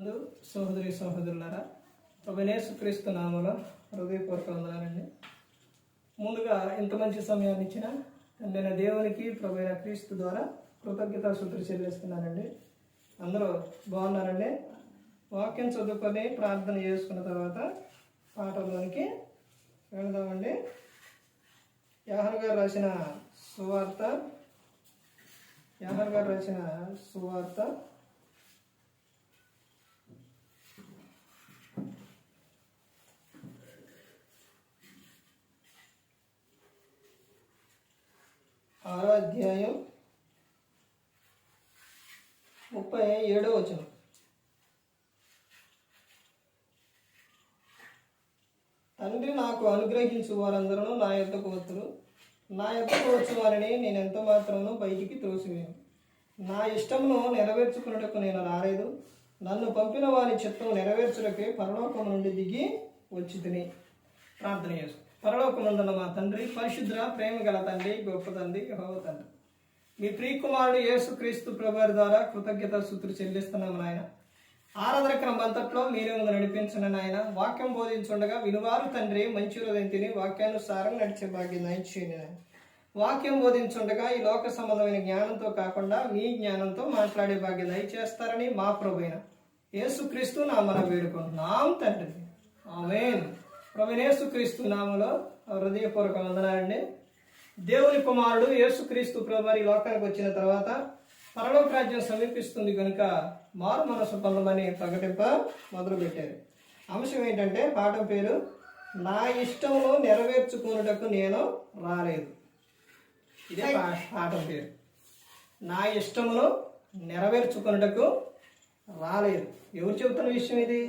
సహోదరి సహోదరులారా, ప్రభువైన యేసుక్రీస్తు నామములో హృదయపూర్వక వందనాలండి. ముందుగా ఇంత మంచి సమయాన్ని ఇచ్చిన తండ్రైన దేవునికి ప్రభువైన క్రీస్తు ద్వారా కృతజ్ఞతాస్తుతులు చెల్లిస్తున్నానండి. అందరూ బాగున్నారండి. వాక్యం చదువుకొని ప్రార్థన చేసుకున్న తర్వాత పాటల్లోనికి వెళదామండి. యాహర్ గారు రాసిన సువార్త 6వ అధ్యాయం 37వ వచనం. తండ్రి నాకు అనుగ్రహించు వారందరూ నా యొద్దకు వత్తురు, నా యొద్దకు వచ్చు వారిని నేను ఎంత మాత్రమును బయటికి త్రోసివేయను. నా ఇష్టమును నెరవేర్చుకున్నటకు నేను రాలేదు, నన్ను పంపిన వారి చిత్తము నెరవేర్చుటకే పరలోకము నుండి దిగి వచ్చి తిని. ప్రార్థన చేసు. పరలోకమందున్న మా తండ్రి, పరిశుద్ర ప్రేమ గల తండ్రి, గొప్ప తండ్రి, యెహోవా తండ్రి, మీ ప్రియకుమారుడు యేసుక్రీస్తు ప్రభువారి ద్వారా కృతజ్ఞతాస్తుతులు చెల్లిస్తున్నాము నాయన. ఆరాధన క్రమం అంతట్లో మీరే నడిపించిన నాయన. వాక్యం బోధించుండగా వినువారు తండ్రి మంచి హృదయం తిని వాక్యానుసారం నడిచే భాగ్యం దయచేయండి నాయన. వాక్యం బోధించుండగా ఈ లోక సంబంధమైన జ్ఞానంతో కాకుండా మీ జ్ఞానంతో మాట్లాడే భాగ్యం దయచేస్తారని మా ప్రభువైన యేసుక్రీస్తు నామమున వేడుకుంటున్నాం తండ్రి, ఆమేన్. ప్రభువైన యేసుక్రీస్తు నామములో హృదయపూర్వక వందనాలండి. దేవుని కుమారుడు యేసుక్రీస్తు ప్రభువారు ఈ లోకానికి వచ్చిన తర్వాత పరలోక రాజ్యం సమీపిస్తుంది కనుక మారు మనసు పొందమని ప్రకటింప మొదలుపెట్టారు. అంశం ఏంటంటే పాఠం పేరు నా ఇష్టమును నెరవేర్చుకున్నటకు నేను రాలేదు. ఇదే పాఠం పేరు, నా ఇష్టమును నెరవేర్చుకున్నటకు రాలేదు. ఎవరు చెబుతున్న విషయం ఇది?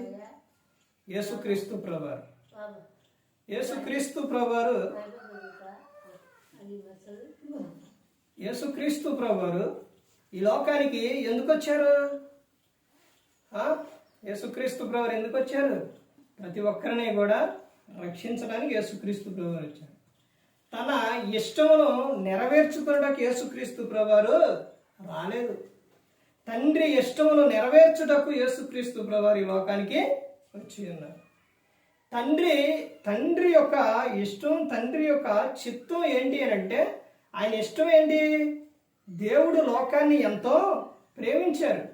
యేసుక్రీస్తు ప్రభువారు. యేసుక్రీస్తు ప్రభువారు ఈ లోకానికి ఎందుకు వచ్చారు? యేసుక్రీస్తు ప్రభువారు ఎందుకు వచ్చారు? ప్రతి ఒక్కరిని కూడా రక్షించడానికి యేసుక్రీస్తు ప్రభువారు వచ్చారు. తన ఇష్టమును నెరవేర్చుకున్నటకు యేసుక్రీస్తు ప్రభువారు రాలేదు. తండ్రి ఇష్టమును నెరవేర్చుటకు యేసుక్రీస్తు ప్రభువారు ఈ లోకానికి వచ్చి ఉన్నారు. తండ్రి యొక్క ఇష్టం, తండ్రి యొక్క చిత్తం ఏంటి అని అంటే, ఆయన ఇష్టం ఏంటి? దేవుడు లోకాన్ని ఎంతో ప్రేమించారు.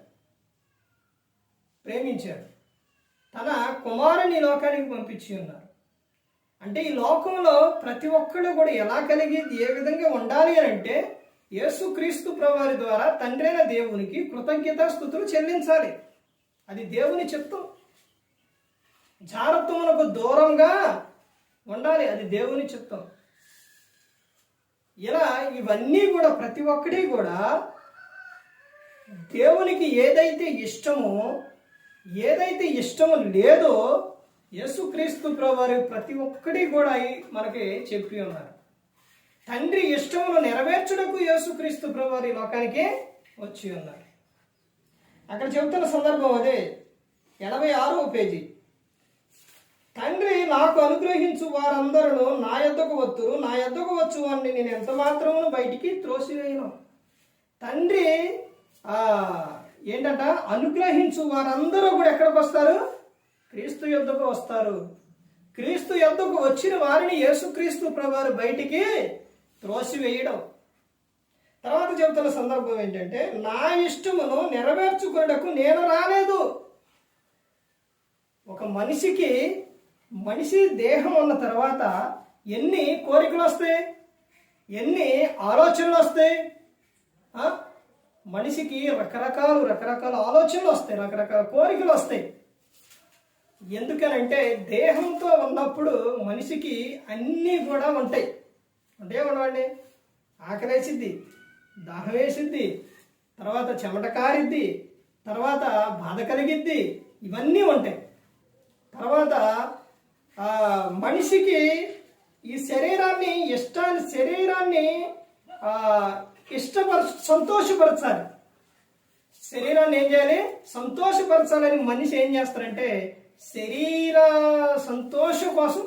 తన కుమారుని లోకానికి పంపించి ఉన్నారు. అంటే ఈ లోకంలో ప్రతి ఒక్కళ్ళు కూడా ఎలా కలిగి ఏ విధంగా ఉండాలి అని అంటే, యేసుక్రీస్తు ప్రభువారి ద్వారా తండ్రైన దేవునికి కృతజ్ఞతాస్తుతులు చెల్లించాలి. అది దేవుని చిత్తం. జారత్వమునకు దూరంగా ఉండాలి, అది దేవుని చిత్తం. ఇలా ఇవన్నీ కూడా ప్రతి ఒక్కటి కూడా దేవునికి ఏదైతే ఇష్టమో లేదో యేసుక్రీస్తు ప్రభువారు ప్రతి ఒక్కటి కూడా మనకి చెప్పి ఉన్నారు. తండ్రి ఇష్టమును నెరవేర్చుటకు యేసుక్రీస్తు ప్రభువారు ఈ లోకానికి వచ్చి ఉన్నారు. అక్కడ చెబుతున్న సందర్భం అదే 86వ పేజీ. తండ్రి నాకు అనుగ్రహించు వారందరూ నా యొద్దకు వత్తురు, నా యొద్దకు వచ్చు వారిని నేను ఎంత మాత్రమును బయటికి త్రోసివేయను. తండ్రి ఏంటంట? అనుగ్రహించు వారందరూ కూడా ఎక్కడికి వస్తారు? క్రీస్తు యొద్దకు వస్తారు. క్రీస్తు యొద్దకు వచ్చిన వారిని యేసుక్రీస్తు ప్రభువారు బయటికి త్రోసివేయడం. తర్వాత చెబుతున్న సందర్భం ఏంటంటే, నా ఇష్టమును నెరవేర్చుకున్నటకు నేను రాలేదు. ఒక మనిషి దేహం ఉన్న తర్వాత ఎన్ని కోరికలు వస్తాయి, ఎన్ని ఆలోచనలు వస్తాయి. మనిషికి రకరకాల ఆలోచనలు వస్తాయి, రకరకాల కోరికలు వస్తాయి. ఎందుకనంటే దేహంతో ఉన్నప్పుడు మనిషికి అన్నీ కూడా ఉంటాయి. ఉండవండి. ఆకలి వేసిద్ది, దాహం వేసిద్ది, తర్వాత చెమట కారిద్ది, తర్వాత బాధ కలిగిద్ది, ఇవన్నీ ఉంటాయి. తర్వాత మనిషికి ఈ శరీరాన్ని సంతోషపరచాలి. శరీరాన్ని ఏం చేయాలి? సంతోషపరచాలని మనిషి ఏం చేస్తారంటే శరీర సంతోషం కోసం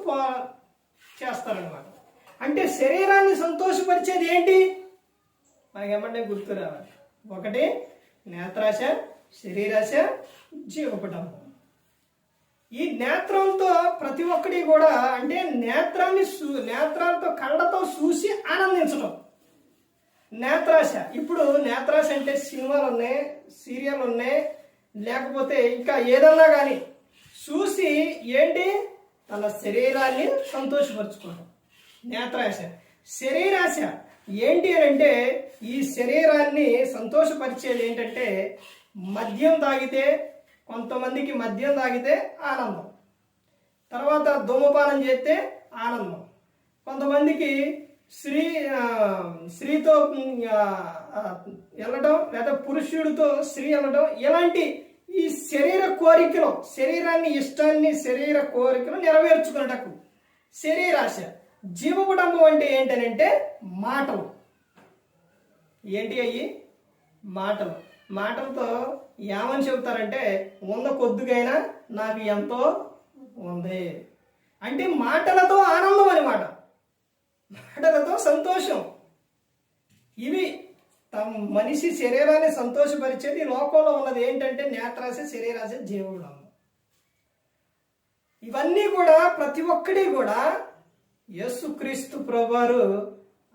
చేస్తారనమాట. అంటే శరీరాన్ని సంతోషపరిచేది ఏంటి? మనకేమంటే గుర్తు రావాలి. ఒకటి నేత్రాశ, శరీరాశ, జీవపటంబం. ఈ నేత్రంతో ప్రతి ఒక్కటి కూడా అంటే నేత్రాలతో కళ్ళతో చూసి ఆనందించడం నేత్రాశ. ఇప్పుడు నేత్రాశ అంటే సినిమాలు ఉన్నాయి, సీరియల్ ఉన్నాయి, లేకపోతే ఇంకా ఏదన్నా కానీ చూసి ఏంటి తన శరీరాన్ని సంతోషపరచుకోవడం నేత్రాశ. శరీరాశ ఏంటి అని అంటే ఈ శరీరాన్ని సంతోషపరిచేది ఏంటంటే మద్యం తాగితే, కొంతమందికి మద్యం తాగితే ఆనందం, తర్వాత ధూమపానం చేస్తే ఆనందం, కొంతమందికి స్త్రీతో వెళ్ళడం లేదా పురుషుడితో స్త్రీ వెళ్ళడం, ఇలాంటి ఈ శరీర కోరికలు, శరీరాన్ని ఇష్టాన్ని శరీర కోరికలు నెరవేర్చుకున్నటకు శరీరాశ. జీవకుటుంబం అంటే ఏంటనంటే మాటలు. ఏంటి అయ్యి మాటలు. మాటలతో ఏమని చెబుతారంటే ఉన్న కొద్దిగైనా నాకు ఎంతో ఉంది అంటే మాటలతో ఆనందం అనమాట, మాటలతో సంతోషం. ఇవి మనిషి శరీరాన్ని సంతోషపరిచేది. లోకంలో ఉన్నది ఏంటంటే నేత్రాశ, శరీరాశ, జీవగుణం. ఇవన్నీ కూడా ప్రతి ఒక్కటి కూడా యేసుక్రీస్తు ప్రభువారు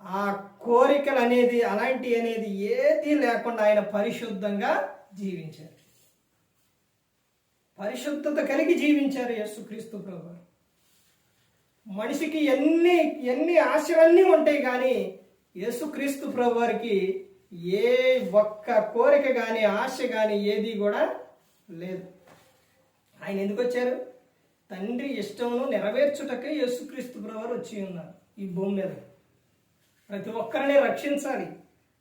ఆ కోరికలు అనేది అలాంటి అనేది ఏది లేకుండా ఆయన పరిశుద్ధంగా జీవించారు, పరిశుద్ధత కలిగి జీవించారు యేసుక్రీస్తు ప్రభువారు. మనిషికి ఎన్ని ఆశలన్నీ ఉంటాయి కానీ యేసుక్రీస్తు ప్రభువారికి ఏ ఒక్క కోరిక కానీ ఆశ కానీ ఏది కూడా లేదు. ఆయన ఎందుకు వచ్చారు? తండ్రి ఇష్టమును నెరవేర్చుటకే యేసుక్రీస్తు ప్రభువారు వచ్చి ఉన్నారు ఈ భూమి మీద. ప్రతి ఒక్కరిని రక్షించాలి,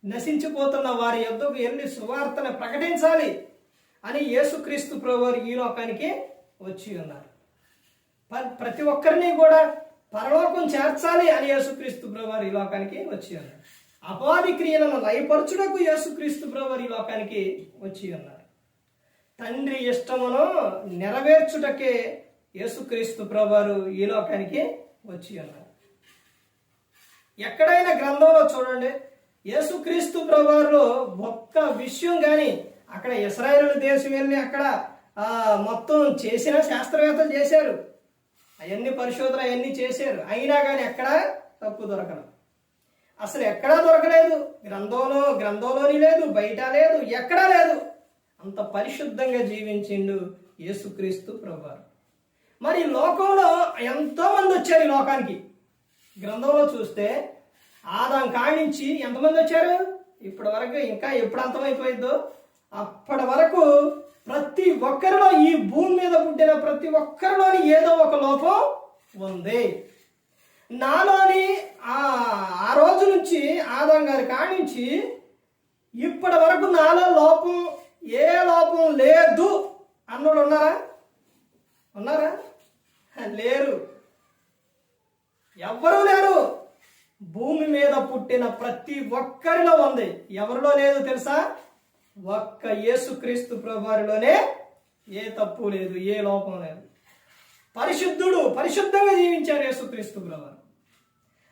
నశించిపోతున్న వారి యొద్దకు వెళ్ళి సువార్తను ప్రకటించాలి అని యేసుక్రీస్తు ప్రభువారు ఈ లోకానికి వచ్చి ఉన్నారు. ప్రతి ఒక్కరిని కూడా పరలోకం చేర్చాలి అని యేసుక్రీస్తు ప్రభువారు ఈ లోకానికి వచ్చి ఉన్నారు. అపవాది క్రియలను లయపరచుటకు యేసుక్రీస్తు ప్రభువారు ఈ లోకానికి వచ్చి ఉన్నారు. తండ్రి ఇష్టమును నెరవేర్చుటకే యేసుక్రీస్తు ప్రభువారు ఈ లోకానికి వచ్చి ఉన్నారు. ఎక్కడైనా గ్రంథంలో చూడండి, యేసుక్రీస్తు ప్రభువారిలో ఒక్క విషయం కానీ అక్కడ ఇశ్రాయేలు దేశం వెళ్ళి అక్కడ మొత్తం చేసిన శాస్త్రవేత్తలు చేశారు, అవన్నీ పరిశోధన అవన్నీ చేశారు, అయినా కానీ ఎక్కడా తప్పు దొరకదు. అసలు ఎక్కడా దొరకలేదు. గ్రంథంలోని లేదు, బయట లేదు, ఎక్కడా లేదు. అంత పరిశుద్ధంగా జీవించిండు యేసుక్రీస్తు ప్రభువారు. మరి లోకంలో ఎంతో మంది వచ్చారు ఈ లోకానికి. గ్రంథంలో చూస్తే ఆదాం కానించి ఎంతమంది వచ్చారు? ఇప్పటి వరకు ఇంకా ఎప్పుడు అంతమైపోయిందో అప్పటి వరకు ప్రతి ఒక్కరిలో, ఈ భూమి మీద పుట్టిన ప్రతి ఒక్కరిలోని ఏదో ఒక లోపం ఉంది. నాలోని ఆ రోజు నుంచి ఆదాం గారి కానించి ఇప్పటి వరకు నాలో ఏ లోపం లేదు అన్నోళ్ళు ఉన్నారా? లేరు, ఎవ్వరూ లేరు. భూమి మీద పుట్టిన ప్రతి ఒక్కరిలో ఉంది. ఎవరిలో లేదు తెలుసా? ఒక్క యేసుక్రీస్తు ప్రభువారిలోనే ఏ తప్పు లేదు, ఏ లోపం లేదు. పరిశుద్ధంగా జీవించారు యేసుక్రీస్తు ప్రభువారు.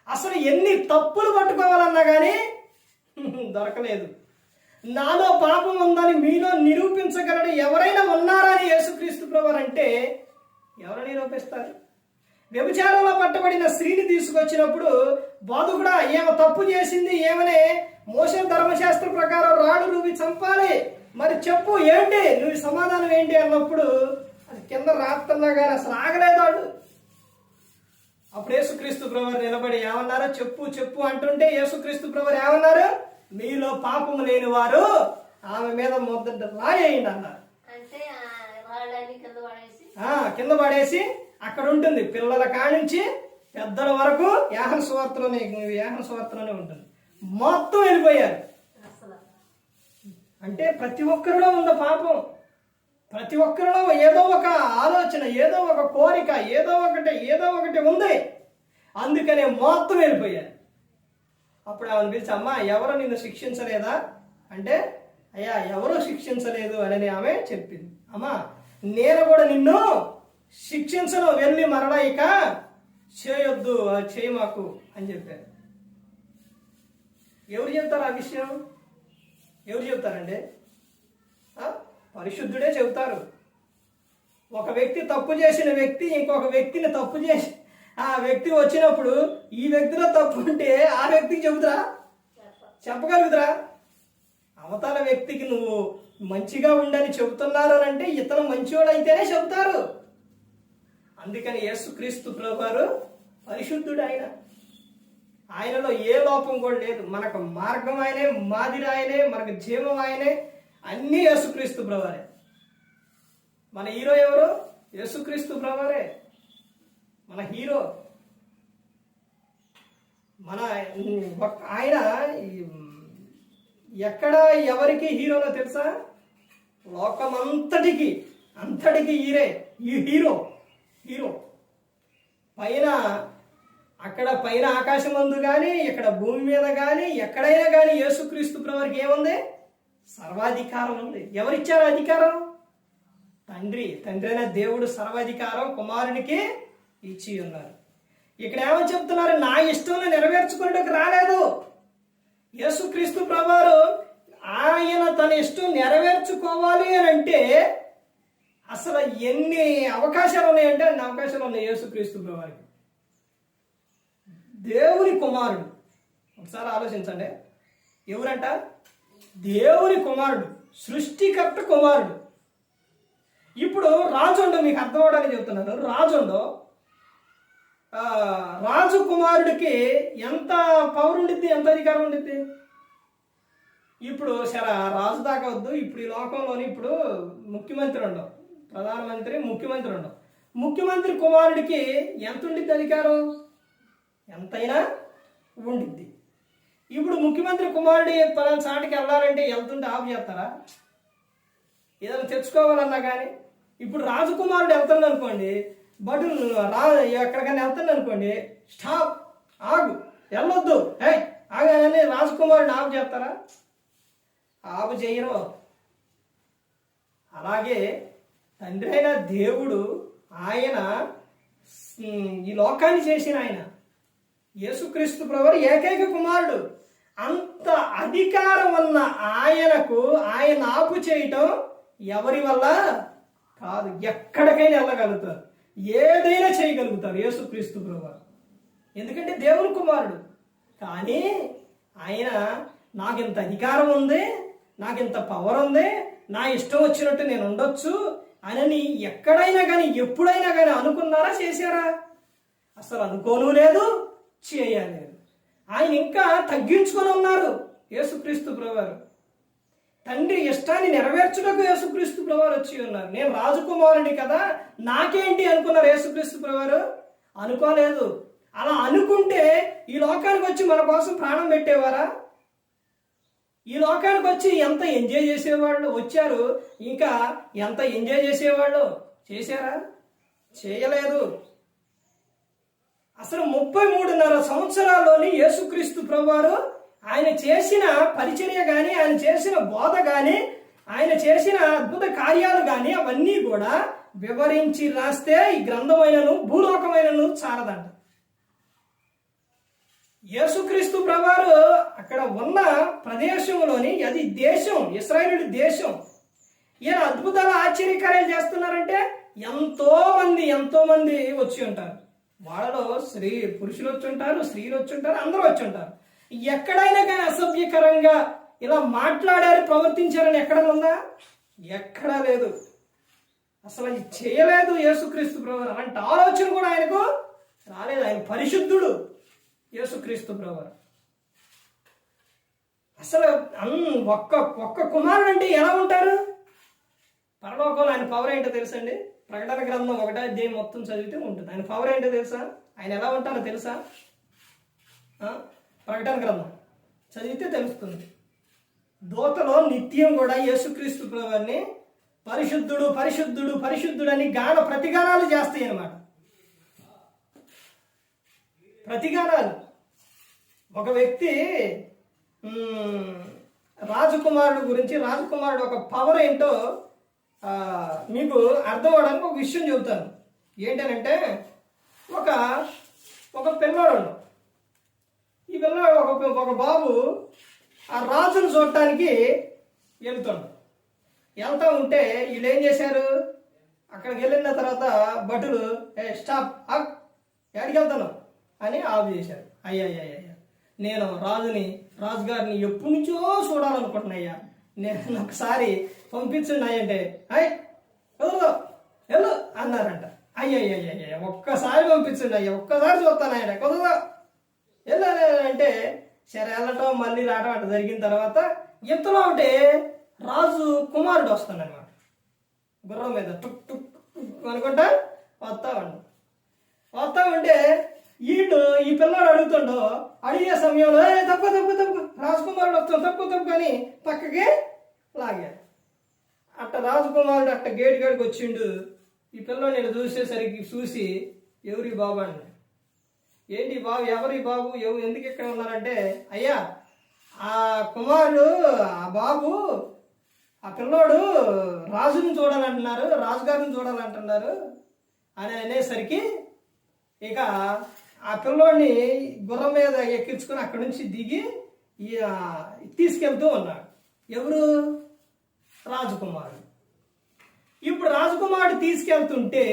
అసలు ఎన్ని తప్పులు పట్టుకోవాలన్నా కానీ దొరకలేదు. నాలో పాపం ఉందని మీలో నిరూపించగలడు ఎవరైనా ఉన్నారని యేసుక్రీస్తు ప్రభువారు అంటే ఎవరు నిరూపిస్తారు? వ్యభిచారంలో పట్టబడిన స్త్రీని తీసుకొచ్చినప్పుడు బోధకుడా ఏమో తప్పు చేసింది, ఏమనే మోషే ధర్మశాస్త్ర ప్రకారం రాడు రువి చంపాలి, మరి చెప్పు ఏంటి, నువ్వు సమాధానం ఏంటి అన్నప్పుడు అది కింద రాస్తున్నా కానీ అసలు ఆగలేదు వాళ్ళు. అప్పుడు యేసుక్రీస్తు ప్రభువారు నిలబడి ఏమన్నారో చెప్పు అంటుంటే యేసుక్రీస్తు ప్రభువారు ఏమన్నారు? మీలో పాపము లేని వారు ఆమె మీద మొదట రాయేయండి అన్నారు. కింద పడేసి అక్కడ ఉంటుంది, పిల్లల కానించి పెద్దల వరకు యోహాను సువార్తలోనే ఉంటుంది. మొత్తం వెళ్ళిపోయారు. అంటే ప్రతి ఒక్కరిలో ఉన్న పాపం, ప్రతి ఒక్కరిలో ఏదో ఒక ఆలోచన, ఏదో ఒక కోరిక, ఏదో ఒకటి ఉంది. అందుకనే మొత్తం వెళ్ళిపోయారు. అప్పుడు ఆమెను పిలిచి, అమ్మా ఎవరు నిన్ను శిక్షించలేదా అంటే, అయ్యా ఎవరూ శిక్షించలేదు అని ఆమె చెప్పింది. అమ్మా నేను కూడా నిన్ను శిక్షించను, వెళ్ళి మరలా ఇక చేయొద్దు, చేయి మాకు అని చెప్పారు. ఎవరు చెప్తారు ఆ విషయం? ఎవరు చెప్తారండి? పరిశుద్ధుడే చెబుతారు. ఒక వ్యక్తి తప్పు చేసిన వ్యక్తి ఇంకొక వ్యక్తిని తప్పు చేసి ఆ వ్యక్తి వచ్చినప్పుడు ఈ వ్యక్తిలో తప్పు ఉంటే ఆ వ్యక్తికి చెబుతురా, చెప్పగలుగుతురా? అవతల వ్యక్తికి నువ్వు మంచిగా ఉండని చెబుతున్నారు అని అంటే ఇతను మంచివాడు అయితేనే చెబుతారు. అందుకని యేసుక్రీస్తు ప్రభువారు పరిశుద్ధుడు. ఆయనలో ఏ లోపం కూడా లేదు. మనకు మార్గం ఆయనే, మాదిరి ఆయనే, మనకు జీవం ఆయనే, అన్నీ యేసుక్రీస్తు ప్రభువారే. మన హీరో ఎవరు? యేసుక్రీస్తు ప్రభువారే మన హీరో. మన ఆయన ఎక్కడ ఎవరికి హీరోనో తెలుసా? లోకమంతటికి అంతటికి హీరో. పైన అక్కడ పైన ఆకాశం ముందు కానీ ఇక్కడ భూమి మీద కానీ ఎక్కడైనా కానీ యేసుక్రీస్తు ప్రభువారికి ఏముంది? సర్వాధికారం ఉంది. ఎవరిచ్చారు అధికారం? తండ్రి అయిన దేవుడు సర్వాధికారం కుమారునికి ఇచ్చి ఉన్నారు. ఇక్కడ ఏమని చెప్తున్నారు? నా ఇష్టంలో నెరవేర్చుకుంటూ రాలేదు యేసుక్రీస్తు ప్రభువారు. ఆయన తన ఇష్టం నెరవేర్చుకోవాలి అని అంటే అసలు ఎన్ని అవకాశాలు ఉన్నాయంటే అన్ని అవకాశాలు ఉన్నాయి యేసుక్రీస్తు ప్రభువారికి. దేవుని కుమారుడు. ఒకసారి ఆలోచించండి, ఎవరంట? దేవుని కుమారుడు, సృష్టికర్త కుమారుడు. ఇప్పుడు రాజుండో, మీకు అర్థం అవడానికి చెప్తున్నాను. రాజు కుమారుడికి ఎంత పవర్ ఉండిద్ది, ఎంత అధికారం ఉండిద్ది? ఇప్పుడు సరే రాజు దాకా వద్దు, ఇప్పుడు ఈ లోకంలోని ఇప్పుడు ముఖ్యమంత్రి ఉండవు, ప్రధానమంత్రి, ముఖ్యమంత్రి ఉండవు. ముఖ్యమంత్రి కుమారుడికి ఎంత ఉండిద్ది అధికారం? ఎంతైనా ఉండిద్ది. ఇప్పుడు ముఖ్యమంత్రి కుమారుడి పలానా చాటికి వెళ్ళాలంటే వెళ్తుంటే ఆపు చేస్తారా? ఏదైనా తెచ్చుకోవాలన్నా కానీ. ఇప్పుడు రాజకుమారుడు వెళ్తాడు అనుకోండి, బట్ ఎక్కడికైనా వెళ్తాడు అనుకోండి, స్టాప్, ఆగు, వెళ్ళొద్దు, ఆగానే రాజకుమారుడు ఆపు చేస్తారా? ఆపు చేయరు. అలాగే తండ్రి అయిన దేవుడు ఆయన ఈ లోకాన్ని చేసిన ఆయన యేసుక్రీస్తు ప్రభువారు ఏకైక కుమారుడు. అంత అధికారం ఉన్న ఆయనకు ఆయన ఆపు చేయటం ఎవరి వల్ల కాదు. ఎక్కడికైనా వెళ్ళగలుగుతారు, ఏదైనా చేయగలుగుతారు యేసుక్రీస్తు ప్రభువారు, ఎందుకంటే దేవుని కుమారుడు. కానీ ఆయన నాకింత అధికారం ఉంది, నాకింత పవర్ ఉంది, నా ఇష్టం వచ్చినట్టు నేను ఉండొచ్చు అని ఎక్కడైనా కానీ ఎప్పుడైనా కానీ అనుకున్నారా? చేశారా? అసలు అనుకోను లేదు, చేయలేదు. ఆయన ఇంకా తగ్గించుకొని ఉన్నారు యేసుక్రీస్తు ప్రభువారు. తండ్రి ఇష్టాన్ని నెరవేర్చుటకు యేసుక్రీస్తు ప్రభువారు వచ్చి ఉన్నారు. నేను రాజకుమారుని కదా, నాకేంటి అనుకున్నారు యేసుక్రీస్తు ప్రభువారు? అనుకోలేదు. అలా అనుకుంటే ఈ లోకానికి వచ్చి మన కోసం ప్రాణం పెట్టేవారా? ఈ లోకానికి వచ్చి ఎంత ఎంజాయ్ చేసేవాళ్ళు వచ్చారు, ఇంకా ఎంత ఎంజాయ్ చేసేవాళ్ళు చేశారా? చేయలేదు. అసలు 33.5 సంవత్సరాల్లోని యేసుక్రీస్తు ప్రభువారు ఆయన చేసిన పరిచర్య కానీ, ఆయన చేసిన బోధ కానీ, ఆయన చేసిన అద్భుత కార్యాలు కానీ అవన్నీ కూడా వివరించి రాస్తే ఈ గ్రంథమైనను భూలోకమైనను చాలదంట. యేసుక్రీస్తు ప్రభువారు అక్కడ ఉన్న ప్రదేశంలోని, అది దేశం, ఇశ్రాయేలు దేశం, ఈయన అద్భుతాలు ఆశ్చర్యకార్యాలు చేస్తున్నారంటే ఎంతో మంది వచ్చి ఉంటారు. వాళ్ళలో పురుషులు వచ్చి ఉంటారు, స్త్రీలు వచ్చి ఉంటారు, అందరూ వచ్చి ఉంటారు. ఎక్కడైనా కానీ అసభ్యకరంగా ఇలా మాట్లాడారు, ప్రవర్తించారని ఎక్కడైనా ఉందా? ఎక్కడా లేదు. అసలు అది చేయలేదు యేసుక్రీస్తు ప్రభువారు. అలాంటి ఆలోచన కూడా ఆయనకు రాలేదు. ఆయన పరిశుద్ధుడు యేసుక్రీస్తు ప్రభువారు. అసలు ఒక్క కుమారుడు అంటే ఎలా ఉంటారు? పరలోకంలో ఆయన పవర్ ఏంటో తెలుసండి? ప్రకటన గ్రంథం 1వ అధ్యాయం మొత్తం చదివితే ఉంటుంది. ఆయన పవర్ ఏంటో తెలుసా? ఆయన ఎలా ఉంటారో తెలుసా? ప్రకటన గ్రంథం చదివితే తెలుస్తుంది. దూతలో నిత్యం కూడా యేసుక్రీస్తు ప్రభువారిని పరిశుద్ధుడు పరిశుద్ధుడు పరిశుద్ధుడు అని ప్రతిగానాలు చేస్తాయి అన్నమాట. ప్రతిగానాలు. ఒక వ్యక్తి రాజకుమారుడు గురించి, రాజకుమారుడు ఒక పవర్ ఏంటో మీకు అర్థం అవడానికి ఒక విషయం చెబుతాను. ఏంటనంటే ఒక పిల్లాడు, ఈ పిల్లాడు ఒక బాబు ఆ రాజును చూడటానికి వెళ్తా ఉంటే వీళ్ళు ఏం చేశారు? అక్కడ అక్కడికి వెళ్ళిన తర్వాత భటులు స్టాప్ ఆగ్, ఎక్కడికి వెళ్తాను అని ఆఫ్ చేశారు. అయ్యా నేను రాజుగారిని ఎప్పటి నుంచో చూడాలనుకుంటున్నాయ్యా, నేను ఒకసారి పంపించండి అంటే అయ్యి వెళ్ళు అన్నారంట. అయ్యయ్యయ్య ఒక్కసారి పంపించండి అయ్యా, ఒక్కసారి చూస్తాను కుదరదు వెళ్ళు అంటే సరే వెళ్ళటం మళ్ళీ రావటం అట్లా జరిగిన తర్వాత ఇంతలో ఒకటి రాజు కుమారుడు వస్తాడనమాట, గుర్రం మీద టుక్ టుక్ అనుకుంటా వస్తా ఉంటే ఈ పిల్లాడు అడుగుతుండో, అడిగే సమయంలో తప్పు రాజకుమారుడు వస్తాడు తప్పు అని పక్కకి లాగాడు. అట్ట రాజకుమారుడు అట్ట గేటు గడికి వచ్చిండు. ఈ పిల్లోడు నేను చూసి ఎవరి బాబు అండి, ఏంటి బాబు, ఎవరి బాబు, ఎందుకు ఇక్కడ ఉన్నారంటే, అయ్యా ఆ కుమారుడు ఆ బాబు ఆ పిల్లోడు రాజుని చూడాలంటున్నారు, రాజుగారిని చూడాలంటున్నారు అని అనేసరికి ఇక ఆ పిల్లోడిని గుర్రం మీద ఎక్కించుకొని అక్కడి నుంచి దిగి తీసుకెళ్తూ ఉన్నాడు. ఎవరు? రాజకుమారుడు. ఇప్పుడు రాజకుమారుడు తీసుకెళ్తుంటే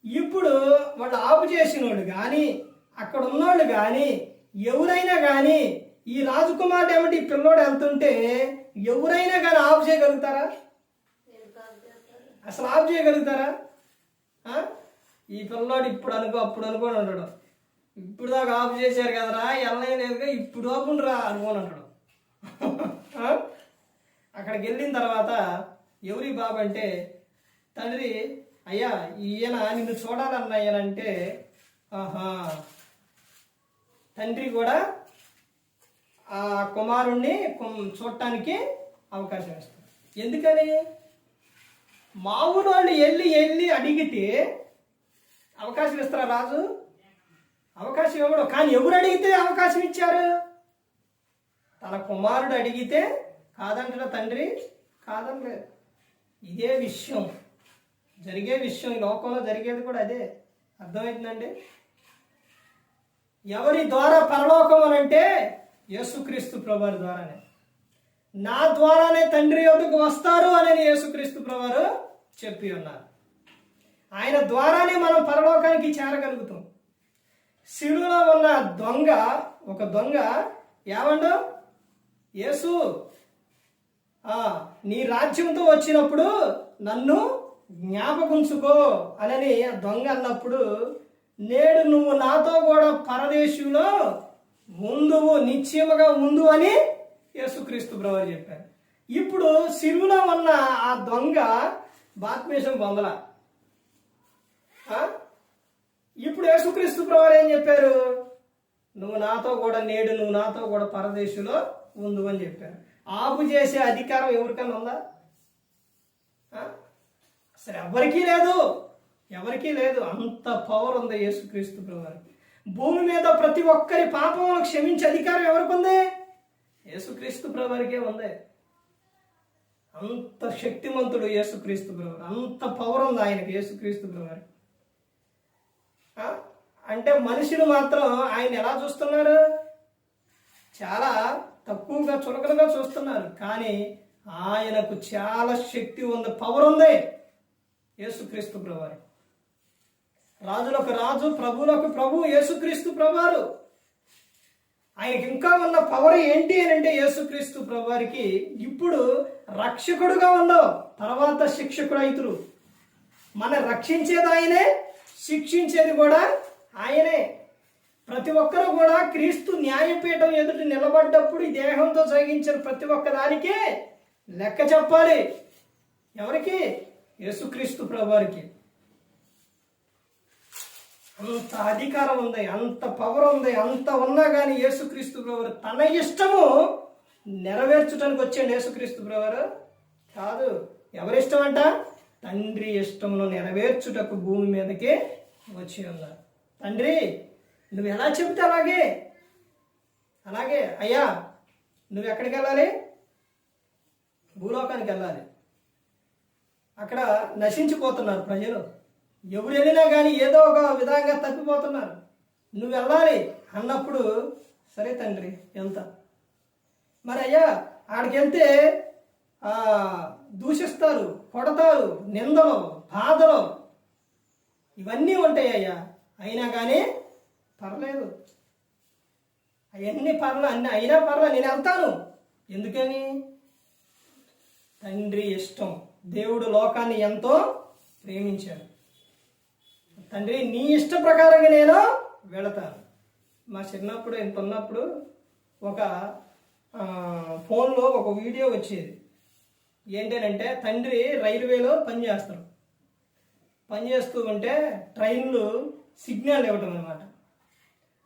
ఇప్పుడు వాళ్ళు ఆపు చేసినోళ్ళు కానీ అక్కడ ఉన్నోళ్ళు కానీ ఎవరైనా కానీ ఈ రాజకుమారుడు ఏమంటే ఈ పిల్లోడు వెళ్తుంటే ఎవరైనా కానీ ఆపు చేయగలుగుతారా? అసలు ఆపు చేయగలుగుతారా? ఈ పిల్లోడు అప్పుడు అనుకోని ఉంటాడు, ఇప్పుడు దాకా ఆపు చేశారు కదరా వెళ్ళలేదుగా ఇప్పుడు ఆపుండ్రా అనుకోని ఉంటాడు. అక్కడికి వెళ్ళిన తర్వాత ఎవరి బాబు అంటే, తండ్రి అయ్యా ఈయన నిన్ను చూడాలన్నాయనంటే ఆహా, తండ్రి కూడా ఆ కుమారుణ్ణి చూడటానికి అవకాశం ఇస్తారు. ఎందుకని? మా ఊరు వాళ్ళు వెళ్ళి అడిగితే అవకాశం ఇస్తారా రాజు? అవకాశం ఇవ్వడు. కానీ ఎవరు అడిగితే అవకాశం ఇచ్చారు? తన కుమారుడు అడిగితే కాదంటారా తండ్రి? కాదనలేదు. ఇదే విషయం, జరిగే విషయం, ఈ లోకంలో జరిగేది కూడా అదే. అర్థమవుతుందండి? ఎవరి ద్వారా పరలోకం అని అంటే యేసుక్రీస్తు ప్రభువారి ద్వారానే. నా ద్వారానే తండ్రి యొద్దకు వస్తారు అని యేసుక్రీస్తు ప్రభువారు చెప్పి ఉన్నారు. ఆయన ద్వారానే మనం పరలోకానికి చేరగలుగుతాం. శిలువలో ఉన్న ఒక దొంగ ఏమండు, యేసు నీ రాజ్యంతో వచ్చినప్పుడు నన్ను జ్ఞాపకుంచుకో అని దొంగ అన్నప్పుడు, నేడు నువ్వు నాతో కూడా పరదేశంలో ముందువు, నిశ్చయముగా ఉండు అని యేసుక్రీస్తు ప్రభువు చెప్పారు. ఇప్పుడు శిలువలో ఉన్న ఆ దొంగ బాప్తిసం పొందల. ఇప్పుడు యేసుక్రీస్తు ప్రభువు ఏం చెప్పారు? నువ్వు నాతో కూడా పరదేశంలో ఉండు అని చెప్పారు. ఆపు చేసే అధికారం ఎవరికైనా ఉందా? అసలు ఎవరికీ లేదు. అంత పవర్ ఉంది యేసుక్రీస్తు ప్రభువారికి. భూమి మీద ప్రతి ఒక్కరి పాపములను క్షమించే అధికారం ఎవరికి ఉంది? యేసుక్రీస్తు ప్రభువారికే ఉంది. అంత శక్తిమంతుడు యేసుక్రీస్తు ప్రభువారు, అంత పవర్ ఉంది ఆయనకి, యేసుక్రీస్తు ప్రభువారికి. అంటే మనుషులు మాత్రం ఆయన ఎలా చూస్తున్నారు? చాలా తక్కువగా, చులకనగా చూస్తున్నారు. కానీ ఆయనకు చాలా శక్తి ఉంది, పవర్ ఉంది యేసుక్రీస్తు ప్రభువారు. రాజులకు రాజు, ప్రభువులకు ప్రభు యేసుక్రీస్తు ప్రభువారు. ఆయనకి ఇంకా ఉన్న పవర్ ఏంటి అని అంటే, యేసుక్రీస్తు ప్రభువారికి ఇప్పుడు రక్షకుడుగా ఉండవు, తర్వాత శిక్షకుడు అయితురు. మన రక్షించేది ఆయనే, శిక్షించేది కూడా ఆయనే. ప్రతి ఒక్కరు కూడా క్రీస్తు న్యాయపీఠం ఎదుట నిలబడ్డప్పుడు ఈ దేహంతో సాగించిన ప్రతి ఒక్క దానికే లెక్క చెప్పాలి. ఎవరికి? యేసుక్రీస్తు ప్రభువారికి. అంత అధికారం ఉంది, అంత పవర్ ఉంది. అంత ఉన్నా కానీ యేసుక్రీస్తు ప్రభువారు తన ఇష్టము నెరవేర్చడానికి వచ్చాడు. యేసుక్రీస్తు ప్రభువారు కాదు. ఎవరిష్టం అంట? తండ్రి ఇష్టమును నెరవేర్చుటకు భూమి మీదకి వచ్చి ఉన్నారు. తండ్రి నువ్వు ఎలా చెబితే అలాగే అయ్యా, నువ్వు ఎక్కడికి వెళ్ళాలి? భూలోకానికి వెళ్ళాలి. అక్కడ నశించిపోతున్నారు ప్రజలు. ఎవరు వెళ్ళినా కానీ ఏదో ఒక విధంగా తప్పిపోతున్నారు. నువ్వు వెళ్ళాలి అన్నప్పుడు సరే తండ్రి వెళ్తా. మరి అయ్యా ఆడికి వెళ్తే దూషిస్తారు, కొడతారు, నిందలు, బాధలు ఇవన్నీ ఉంటాయ్యా. అయినా కానీ పర్లేదు, అవన్నీ అన్నీ అయినా పర్లేదు, నేను వెళ్తాను. ఎందుకని? తండ్రి ఇష్టం. దేవుడు లోకాన్ని ఎంతో ప్రేమించాడు. తండ్రి నీ ఇష్ట ప్రకారంగా నేను వెళతాను. మా చిన్నప్పుడు ఎంత ఉన్నప్పుడు ఒక ఫోన్లో ఒక వీడియో వచ్చేది. ఏంటంటే తండ్రి రైల్వేలో పనిచేస్తూ ఉంటే ట్రైన్లు సిగ్నల్ ఇవ్వటం అనమాట.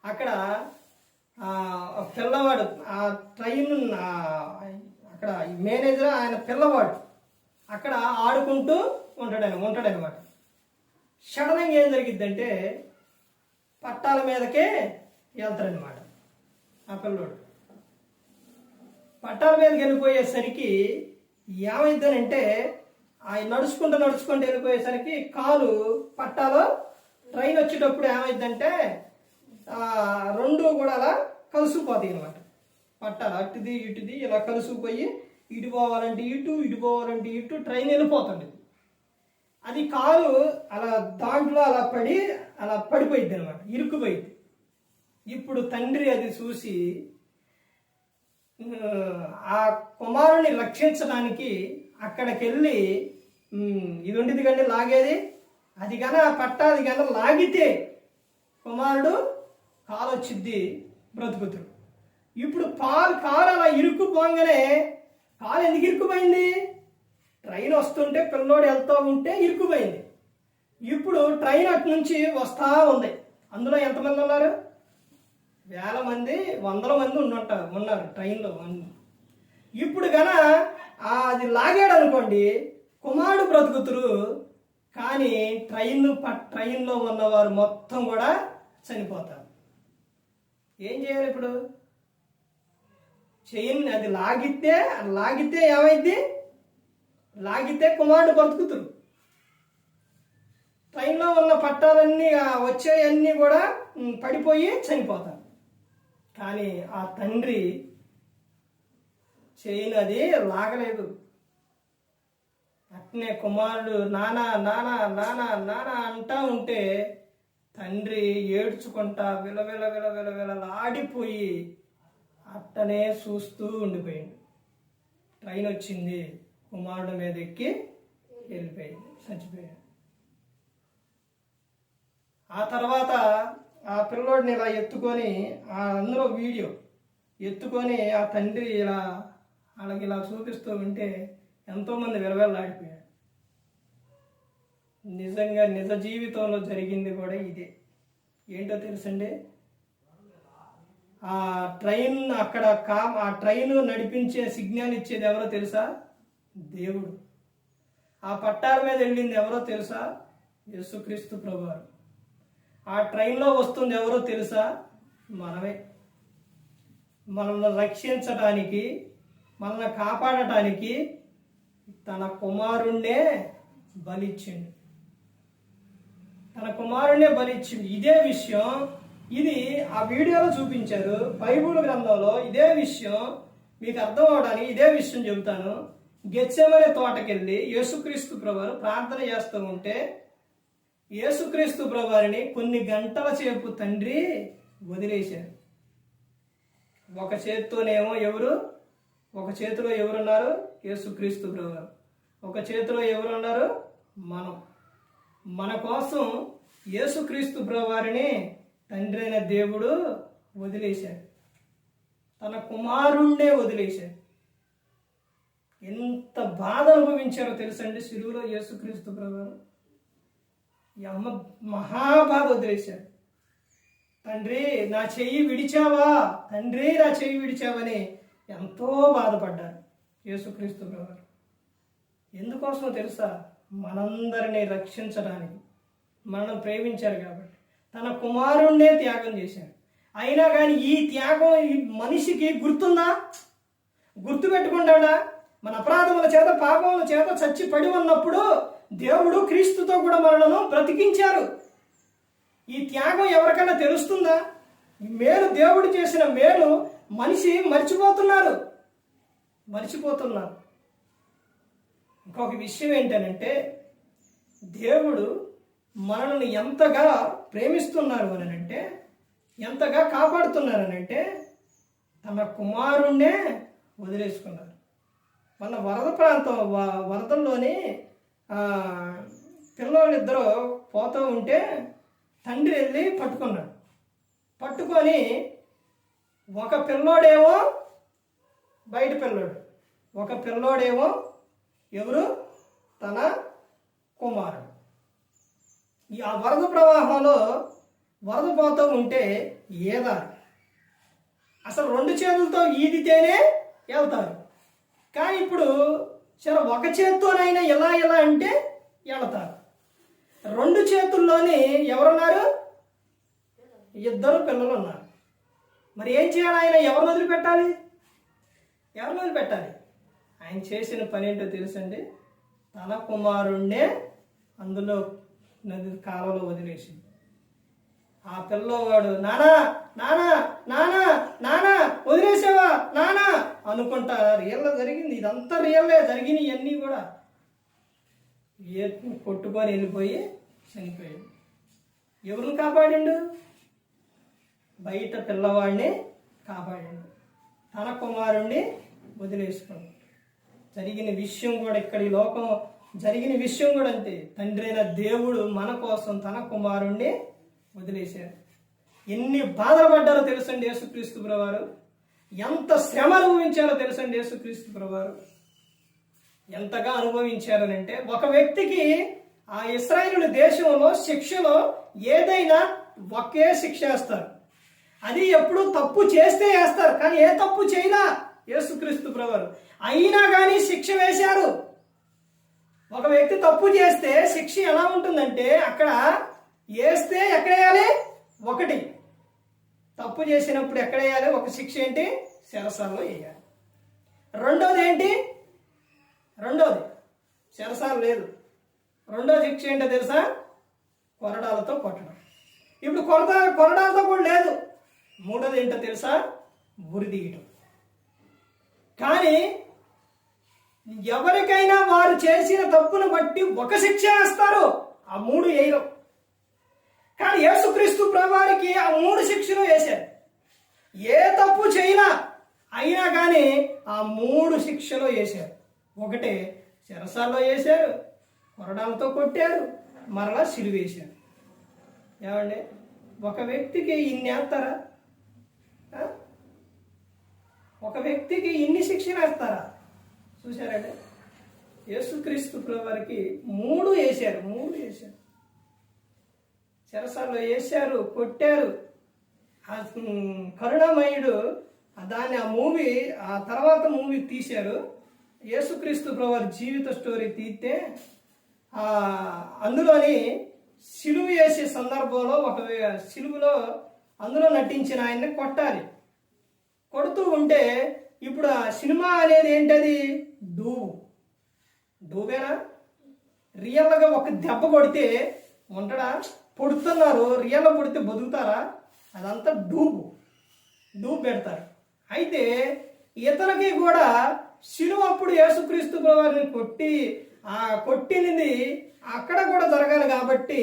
అక్కడ పిల్లవాడు ఆ ట్రైన్ అక్కడ మేనేజర్ ఆయన పిల్లవాడు అక్కడ ఆడుకుంటూ ఉంటాడనమాట. సడన్గా ఏం జరిగిద్దంటే పట్టాల మీదకే వెళ్తాడనమాట. ఆ పిల్లోడు పట్టాల మీదకి వెళ్ళిపోయేసరికి ఏమైందనంటే ఆయన నడుచుకుంటూ వెళ్ళిపోయేసరికి కాలు పట్టాలో ట్రైన్ వచ్చేటప్పుడు ఏమైందంటే రెండు కూడా అలా కలిసిపోతాయి అనమాట. పట్టాలు అటుది ఇటుది ఇలా కలిసిపోయి ఇటు పోవాలంటే ఇటు పోవాలంటే ఇటు ట్రైన్ వెళ్ళిపోతుంది. అది కాలు అలా దాంట్లో అలా పడిపోయింది అనమాట, ఇరుక్కుపోయింది. ఇప్పుడు తండ్రి అది చూసి ఆ కుమారుని రక్షించడానికి అక్కడికి వెళ్ళి ఇది ఉండేది కానీ లాగేది, అది కానీ ఆ పట్టాది కానీ లాగితే కుమారుడు కాలు వచ్చిద్ది, బ్రతుకుతాడు. ఇప్పుడు కాలు అలా ఇరుక్కుపోగానే కాలు ఎందుకు ఇరుక్కుపోయింది? ట్రైన్ వస్తుంటే పిల్లోడు వెళ్తూ ఉంటే ఇరుక్కుపోయింది. ఇప్పుడు ట్రైన్ అటు నుంచి వస్తూ ఉంది. అందులో ఎంతమంది ఉన్నారు? వేల మంది, వందల మంది ఉన్నారు ట్రైన్లో. ఇప్పుడు గన అది లాగాడు అనుకోండి, కుమారుడు బ్రతుకుతురు, కానీ ట్రైన్లో ఉన్నవారు మొత్తం కూడా చనిపోతారు. ఏం చేయాలి ఇప్పుడు? అది లాగితే ఏమైంది? లాగితే కుమారుడు బ్రతుకుతురు, ట్రైన్లో ఉన్న పట్టాలన్నీ వచ్చేవన్నీ కూడా పడిపోయి చనిపోతారు. కానీ ఆ తండ్రి చైన్ అది లాగలేదు. అట్నే కుమారుడు నానా నానా నానా నానా అంటా ఉంటే తండ్రి ఏడ్చుకుంటా విలవిలలాడిపోయి అట్టనే చూస్తూ ఉండిపోయింది. ట్రైన్ వచ్చింది, కుమారుడు మీద ఎక్కి వెళ్ళిపోయింది, చచ్చిపోయాడు. ఆ తర్వాత ఆ పిల్లోడిని ఇలా ఎత్తుకొని అందులో వీడియో ఎత్తుకొని ఆ తండ్రి వాళ్ళకి ఇలా చూపిస్తూ ఉంటే ఎంతోమంది విలవిల్లాడిపోయాడు. నిజంగా నిజ జీవితంలో జరిగింది కూడా ఇదే. ఏంటో తెలుసండి, ఆ ట్రైన్ ఆ ట్రైన్ నడిపించే సిగ్నల్ ఇచ్చేది ఎవరో తెలుసా? దేవుడు. ఆ పట్టాల మీద వెళ్ళింది ఎవరో తెలుసా? యేసుక్రీస్తు ప్రభువారు. ఆ ట్రైన్లో వస్తుంది ఎవరో తెలుసా? మనమే. మనల్ని రక్షించడానికి, మనల్ని కాపాడటానికి తన కుమారుణ్ణే బలిచ్చిండు. ఇదే విషయం ఇది ఆ వీడియోలో చూపించారు. బైబిల్ గ్రంథంలో ఇదే విషయం మీకు అర్థం అవడానికి ఇదే విషయం చెబుతాను. గెత్సేమనే తోటకెళ్ళి యేసుక్రీస్తు ప్రభువారు ప్రార్థన చేస్తూ ఉంటే యేసుక్రీస్తు ప్రభువారిని కొన్ని గంటల సేపు తండ్రి వదిలేశారు. ఒక చేతితోనేమో ఒక చేతిలో ఎవరున్నారు? యేసుక్రీస్తు ప్రభువారు. ఒక చేతిలో ఎవరున్నారు? మన కోసం యేసుక్రీస్తు ప్రభువారిని తండ్రి అయిన దేవుడు వదిలేశాడు, తన కుమారుణ్ణే వదిలేశాడు. ఎంత బాధ అనుభవించారో తెలుసండి శిలువలో యేసుక్రీస్తు ప్రభువారు. మహాబాధ వదిలేశాడు. తండ్రి నా చెయ్యి విడిచావని ఎంతో బాధపడ్డారు యేసుక్రీస్తు ప్రభువారు. ఎందుకోసమో తెలుసా? మనందరినీ రక్షించడానికి, మనం ప్రేమించారు కాబట్టి తన కుమారుణ్ణే త్యాగం చేశాడు. అయినా కానీ ఈ త్యాగం ఈ మనిషికి గుర్తుపెట్టుకుంటాడా? మన అపరాధముల చేత పాపముల చేత చచ్చి పడి ఉన్నప్పుడు దేవుడు క్రీస్తుతో కూడా మనలను బ్రతికించారు. ఈ త్యాగం ఎవరికైనా తెలుస్తుందా? ఈ మేలు, దేవుడు చేసిన మేలు మనిషి మర్చిపోతున్నారు. ఇంకొక విషయం ఏంటనంటే దేవుడు మనల్ని ఎంతగా ప్రేమిస్తున్నారు అని అంటే, ఎంతగా కాపాడుతున్నారనంటే తన కుమారుణ్ణే వదిలేసుకున్నారు. మన వరద ప్రాంతం వరదల్లోని పిల్లలిద్దరూ పోతూ ఉంటే తండ్రి వెళ్ళి పట్టుకున్నాడు. పట్టుకొని ఒక పిల్లోడేమో బయట పిల్లోడు, ఒక పిల్లోడేమో ఎవరు తన కుమారుడు. ఆ వరద ప్రవాహంలో వరద పోతూ ఉంటే ఏదారు అసలు రెండు చేతులతో ఈదితేనే వెళ్తారు. కానీ ఇప్పుడు సరే ఒక చేత్తోనైనా ఎలా అంటే వెళతారు. రెండు చేతుల్లోని ఎవరున్నారు? ఇద్దరు పిల్లలు ఉన్నారు. మరి ఏం చేయాలి? ఆయన ఎవరిని వదిలిపెట్టాలి? ఎవరిని వదిలిపెట్టాలి? ఆయన చేసిన పని ఏంటో తెలుసండి. తన కుమారుణ్ణే అందులో నది కాలంలో వదిలేసి ఆ పిల్లవాడు నానా నానా నానా నానా వదిలేసావా నానా అనుకుంటా రియల్లో జరిగింది. ఇదంతా రియల్లే జరిగినాయి. ఇవన్నీ కూడా కొట్టుకొని వెళ్ళిపోయి చనిపోయాడు. ఎవరిని కాపాడిండు? బయట పిల్లవాడిని కాపాడిండు. తన కుమారుణ్ణి వదిలేసుకున్నాడు. జరిగిన విషయం కూడా ఇక్కడ ఈ లోకం జరిగిన విషయం కూడా అంతే. తండ్రి అయిన దేవుడు మన కోసం తన కుమారుణ్ణి వదిలేశారు. ఎన్ని బాధలు పడ్డారో తెలుసండి యేసుక్రీస్తు ప్రభువారు. ఎంత శ్రమ అనుభవించారో తెలుసండి యేసుక్రీస్తు ప్రభువారు. ఎంతగా అనుభవించారనంటే ఒక వ్యక్తికి ఆ ఇశ్రాయేలు దేశంలో శిక్షలో ఏదైనా ఒకే శిక్ష వేస్తారు. అది ఎప్పుడు తప్పు చేస్తే వేస్తారు, కానీ ఏ తప్పు చేయలా యేసుక్రీస్తు ప్రభువారు. అయినా కానీ శిక్ష వేశారు. ఒక వ్యక్తి తప్పు చేస్తే శిక్ష ఎలా ఉంటుందంటే అక్కడ వేస్తే ఎక్కడ వేయాలి? ఒకటి. తప్పు చేసినప్పుడు ఎక్కడ వేయాలి? ఒక శిక్ష ఏంటి? చెరసాలలో వేయాలి. రెండోది ఏంటి? రెండోది చెరసాలు లేదు. రెండో శిక్ష ఏంటో తెలుసా? కొరడాలతో కొట్టడం. ఇప్పుడు కొరడాలతో కూడా లేదు. మూడోది ఏంటో తెలుసా? ఉరిదీయటం. కానీ ఎవరికైనా వారు చేసిన తప్పును బట్టి ఒక శిక్ష వేస్తారు, ఆ మూడు వేయరు. కానీ యేసుక్రీస్తు ప్రభువారికి ఆ మూడు శిక్షలు వేశారు. ఏ తప్పు చేయలా, అయినా కానీ ఆ మూడు శిక్షలు వేశారు. ఒకటే చెరసాల్లో వేశారు, కొరడాలతో కొట్టారు, మరలా సిలువ వేశారు. ఏమండి, ఒక వ్యక్తికి ఇన్ని వేస్తారా? ఒక వ్యక్తికి ఇన్ని శిక్షలు వేస్తారా? చూశారండి, యేసుక్రీస్తు ప్రభువారికి మూడు వేశారు. చెరసాల్లో వేశారు, కొట్టారు. కరుణామయుడు దాన్ని ఆ తర్వాత మూవీ తీశారు. యేసుక్రీస్తు ప్రభువారి జీవిత స్టోరీ తీస్తే అందులోని సిలువ వేసే సందర్భంలో ఒక సిలువలో అందులో నటించిన ఆయన్ని కొట్టాలి. కొడుతూ ఉంటే ఇప్పుడు ఆ సినిమా అనేది ఏంటది? డూబేనా? రియల్గా ఒక దెబ్బ కొడితే ఉంటాడా? పొడుతున్నారు, రియల్గా పొడితే బతుకుతారా? అదంతా డూబు పెడతారు. అయితే ఇతనికి కూడా సిలువ అప్పుడు యేసుక్రీస్తు ప్రభువారిని కొట్టినది అక్కడ కూడా జరగాలి కాబట్టి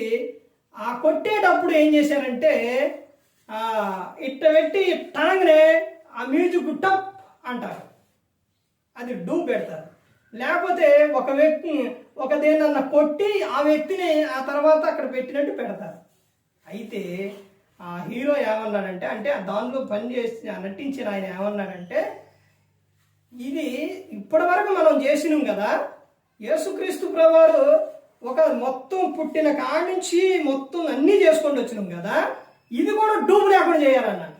ఆ కొట్టేటప్పుడు ఏం చేశారంటే ఇట్ట పెట్టి టాంగ్నే ఆ మ్యూజిక్ టప్ అంటారు, అది డూ పెడతారు. లేకపోతే ఒక దేన్నన్నా కొట్టి ఆ వ్యక్తిని ఆ తర్వాత అక్కడ పెట్టినట్టు పెడతారు. అయితే ఆ హీరో ఏమన్నాడంటే, అంటే దానిలో పనిచేసి నటించిన ఆయన ఏమన్నాడంటే, ఇది ఇప్పటి వరకు మనం చేసినాం కదా, యేసుక్రీస్తు ప్రభువారు ఒక మొత్తం పుట్టిన కాడి నుంచి మొత్తం అన్నీ చేసుకొని వచ్చినాం కదా, ఇది కూడా డూబు లేకుండా చేయాలన్నాడు.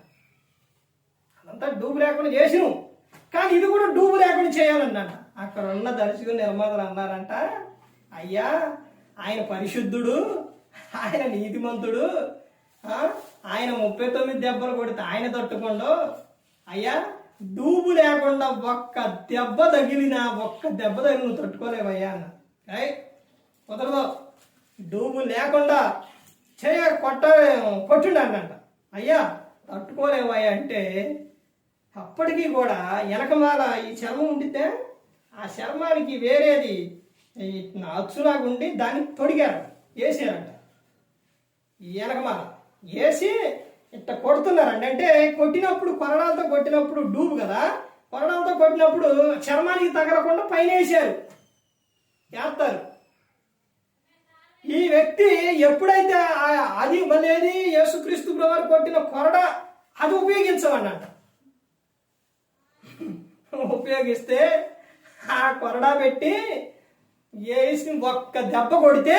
అదంతా డూబు లేకుండా చేసినాం, కానీ ఇది కూడా డూబు లేకుండా చేయాలన్నాడు. అక్కడ ఉన్న దర్శకులు నిర్మాతలు అన్నారంట, అయ్యా ఆయన పరిశుద్ధుడు, ఆయన నీతిమంతుడు, ఆయన 39 దెబ్బలు కొడితే ఆయన తట్టుకోండు, అయ్యా డూబు లేకుండా ఒక్క దెబ్బ తగిలిన నువ్వు తట్టుకోలేవయ్యా అన్న. కుదరదు, డూబు లేకుండా కొట్టుండి అన్నంట. అయ్యా తట్టుకోలేవయ్యా అంటే అప్పటికీ కూడా వెనకమాల ఈ చర్మం ఉండితే ఆ చర్మానికి వేరేది ఈ అచ్చులాగా ఉండి దాన్ని తొడిగారు, వేసారంట వెనకమాల వేసి ఇట్ట కొడుతున్నారండి. అంటే కొట్టినప్పుడు కొరడాలతో కొట్టినప్పుడు డూబు కదా, కొరడాలతో కొట్టినప్పుడు చర్మానికి తగలకుండా పైన వేసారు, వేస్తారు. ఈ వ్యక్తి ఎప్పుడైతే అది మళ్ళీ యేసుక్రీస్తు ప్రభువారు కొట్టిన కొరడ అది ఉపయోగించమన్నట. ఉపయోగిస్తే ఆ కొరడా పెట్టి వేసి ఒక్క దెబ్బ కొడితే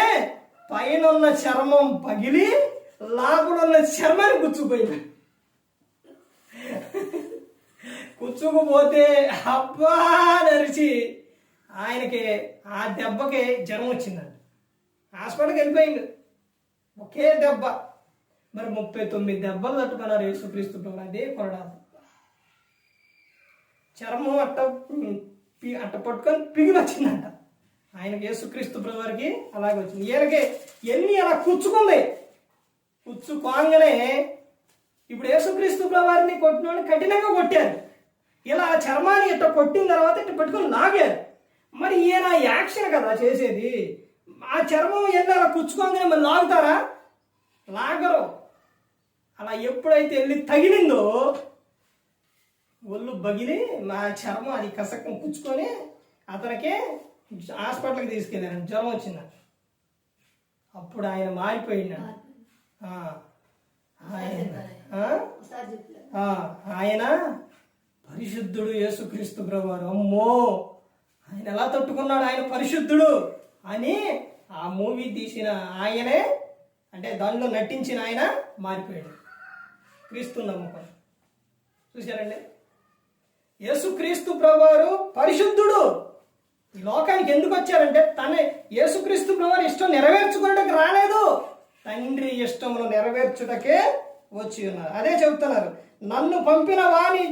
పైన ఉన్న చర్మం పగిలి లోపల ఉన్న చర్మాన్ని గుచ్చుకుపోయింది. కూర్చుకుపోతే అబ్బా నరిచి ఆయనకి ఆ దెబ్బకి జ్వరం వచ్చిందండి. హాస్పిటల్కి వెళ్ళిపోయింది ఒకే దెబ్బ. మరి 39 దెబ్బలు తట్టుకున్నారు యేసుక్రీస్తు ప్రభు అదే కొరడా. చర్మం అట్ట పట్టుకొని పిగిలి వచ్చిందంట ఆయనకి. యేసుక్రీస్తు ప్రభు వారికి అలాగే వచ్చింది. ఈయనకి ఎన్ని అలా కూర్చుకుంది. కూర్చుకోగానే ఇప్పుడు యేసుక్రీస్తు ప్రభు వారిని కొట్టిన వాళ్ళని కఠినంగా కొట్టారు. ఇలా చర్మాన్ని ఇట్ట కొట్టిన తర్వాత ఇట్ట పెట్టుకొని లాగారు. మరి ఈయన యాక్షన్ కదా చేసేది. ఆ చర్మం ఎన్ని అలా కూర్చుకోగానే మరి లాగుతారా? లాగరు. అలా ఎప్పుడైతే వెళ్ళి తగిలిందో ఒళ్ళు బగిలి మా చర్మం అది కసక్కం పుచ్చుకొని అతనికి హాస్పిటల్కి తీసుకెళ్ళాను, జ్వరం వచ్చిందంట. అప్పుడు ఆయన మారిపోయింది. ఆయన పరిశుద్ధుడు యేసుక్రీస్తు ప్రభువారు. అమ్మో ఆయన ఎలా తట్టుకున్నాడు, ఆయన పరిశుద్ధుడు అని ఆ మూవీ తీసిన ఆయనే, అంటే దానిలో నటించిన ఆయన మారిపోయాడు. క్రీస్తు నమ్మకం చూశారండి. యేసుక్రీస్తు ప్రభువారు పరిశుద్ధుడు. ఈ లోకానికి ఎందుకు వచ్చారంటే తన యేసుక్రీస్తు ప్రభువారు ఇష్టం నెరవేర్చుకోవడానికి రాలేదు, తండ్రి ఇష్టమును నెరవేర్చుటకే వచ్చి ఉన్నారు. అదే చెబుతున్నారు, నన్ను పంపిన వాని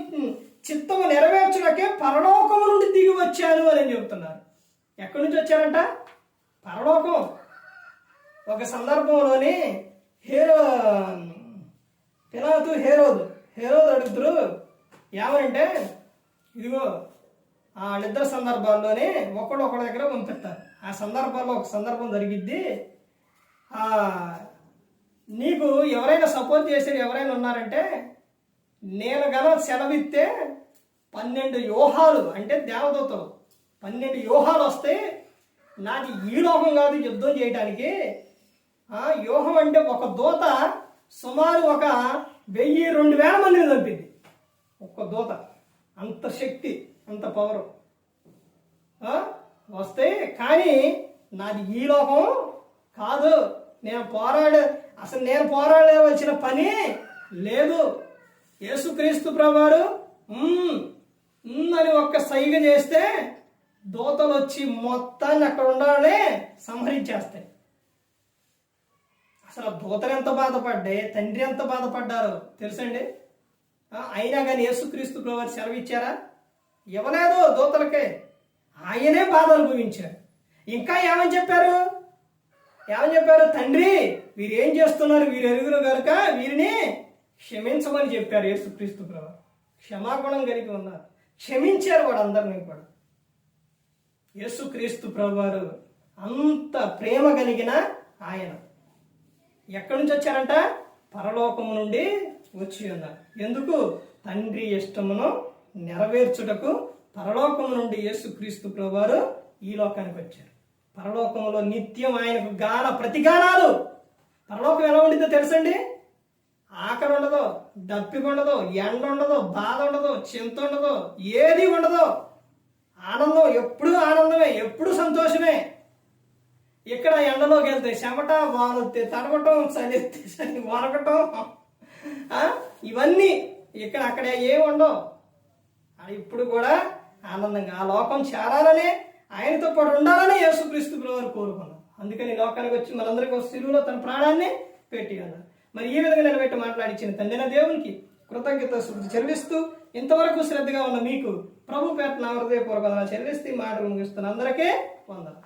చిత్తము నెరవేర్చుటకే పరలోకము నుండి దిగి వచ్చాను అని చెబుతున్నారు. ఎక్కడి నుంచి వచ్చారంట? పరలోకం. ఒక సందర్భంలోని పిలాతు హేరోదు అడుగుతురు ఏమనంటే, ఇదిగో వాళ్ళిద్దరు సందర్భాల్లోనే ఒకళ్ళొకళ్ళ దగ్గర పంపిస్తారు. ఆ సందర్భాల్లో ఒక సందర్భం జరిగిద్ది, నీకు ఎవరైనా సపోర్ట్ చేసేది ఎవరైనా ఉన్నారంటే నేను గల సెలవిస్తే 12 వ్యూహాలు అంటే దేవదూతలు 12 వ్యూహాలు వస్తాయి. నాది ఈ లోకం కాదు యుద్ధం చేయడానికి. వ్యూహం అంటే ఒక దూత సుమారు ఒక 1000-2000 మందిని చంపింది. ఒక్క దూత అంత శక్తి, అంత పవరు వస్తే. కానీ నాది ఈ లోకం కాదు, నేను పోరాడవలసిన పని లేదు. యేసుక్రీస్తు ప్రభువారు అని ఒక్క సైగ చేస్తే దూతలు వచ్చి మొత్తాన్ని అక్కడ ఉండాలని సంహరించేస్తాయి. అసలు దూతలు ఎంత బాధపడ్డాయి, తండ్రి ఎంత బాధపడ్డారో తెలుసండి. అయినా కానీ యేసుక్రీస్తు ప్రభువారు సెలవు ఇచ్చారా? ఇవ్వలేదు దూతలకే. ఆయనే బాధ అనుభవించారు. ఇంకా ఏమని చెప్పారు? తండ్రి వీరు ఏం చేస్తున్నారు, వీరు ఎరుగురు కనుక వీరిని క్షమించమని చెప్పారు. యేసుక్రీస్తు ప్రభువారు క్షమాగుణం కలిగి ఉన్నారు, క్షమించారు వాడందరినీ కూడా. యేసుక్రీస్తు ప్రభువారు అంత ప్రేమ కలిగిన ఆయన ఎక్కడి నుంచి వచ్చారంట? పరలోకము నుండి వచ్చి ఉన్నారు. ఎందుకు? తండ్రి ఇష్టమును నెరవేర్చుటకు పరలోకము నుండి యేసుక్రీస్తు ప్రభువారు ఈ లోకానికి వచ్చారు. పరలోకంలో నిత్యం ఆయనకు గాన ప్రతిగానాలు. పరలోకం ఎలా ఉండిందో తెలుసండి. ఆకలి ఉండదు, దప్పిక ఉండదు, ఎండ ఉండదు, బాధ ఉండదు, చింత ఉండదు, ఏది ఉండదు. ఆనందం, ఎప్పుడు ఆనందమే, ఎప్పుడు సంతోషమే. ఇక్కడ ఎండలోకి వెళ్తే చెమట, వానొత్తే తడవటం, చలిస్తే చలి వరకటం, ఇవన్నీ ఇక్కడ అక్కడ ఏమి ఉండవు. ఇప్పుడు కూడా ఆనందంగా ఆ లోకం చేరాలనే, ఆయనతో పాటు ఉండాలని యేసుక్రీస్తు ప్రభువారు కోరుకున్నాం. అందుకని లోకానికి వచ్చి మనందరికీ సిలువలో తన ప్రాణాన్ని పెట్టి అన్నారు. మరి ఈ విధంగా నిలబెట్టి మాట్లాడించిన తండ్రి దేవునికి కృతజ్ఞత స్తుతి చెల్లిస్తూ ఇంతవరకు శ్రద్ధగా ఉన్న మీకు ప్రభు పేట నా హృదయపూర్వకంగా చెల్లిస్తూ మాటలు ముగిస్తున్న అందరికీ వందనాలు.